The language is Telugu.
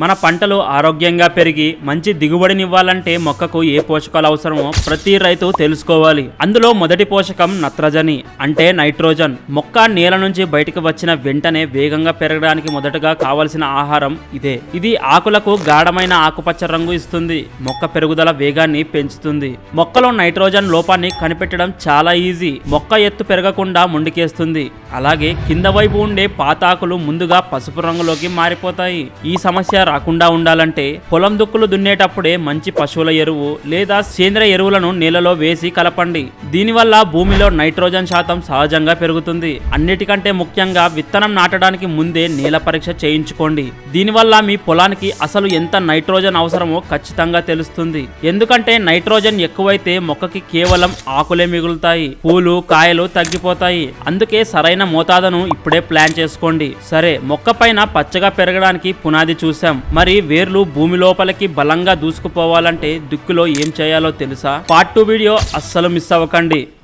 మన పంటలు ఆరోగ్యంగా పెరిగి మంచి దిగుబడినివ్వాలంటే మొక్కకు ఏ పోషకాలు అవసరమో ప్రతి రైతు తెలుసుకోవాలి. అందులో మొదటి పోషకం నత్రజని అంటే నైట్రోజన్. మొక్క నేల నుంచి బయటకు వచ్చిన వెంటనే వేగంగా పెరగడానికి మొదటగా కావలసిన ఆహారం ఇదే. ఇది ఆకులకు గాఢమైన ఆకుపచ్చ రంగు ఇస్తుంది. మొక్క పెరుగుదల వేగాన్ని పెంచుతుంది. మొక్కలో నైట్రోజన్ లోపాన్ని కనిపెట్టడం చాలా ఈజీ. మొక్క ఎత్తు పెరగకుండా ముందుకేస్తుంది. అలాగే కింద వైపు ఉండే పాతాకులు ముందుగా పసుపు రంగులోకి మారిపోతాయి. ఈ సమస్య రాకుండా ఉండాలంటే పొలం దుక్కులు దున్నేటప్పుడే మంచి పశువుల ఎరువు లేదా సేంద్రియ ఎరువులను నేలలో వేసి కలపండి. దీనివల్ల భూమిలో నైట్రోజన్ శాతం సహజంగా పెరుగుతుంది. అన్నిటికంటే ముఖ్యంగా విత్తనం నాటడానికి ముందే నేల పరీక్ష చేయించుకోండి. దీనివల్ల మీ పొలానికి అసలు ఎంత నైట్రోజన్ అవసరమో ఖచ్చితంగా తెలుస్తుంది. ఎందుకంటే నైట్రోజన్ ఎక్కువైతే మొక్కకి కేవలం ఆకులే మిగులుతాయి, పూలు కాయలు తగ్గిపోతాయి. అందుకే సరైన మోతాదును ఇప్పుడే ప్లాన్ చేసుకోండి. సరే, మొక్క పైన పచ్చగా పెరగడానికి పునాది చూసాం. మరి వేర్లు భూమి లోపలికి బలంగా దూసుకుపోవాలంటే దుక్కులో ఏం చేయాలో తెలుసా? పార్ట్ 2 వీడియో అస్సలు మిస్ అవ్వకండి.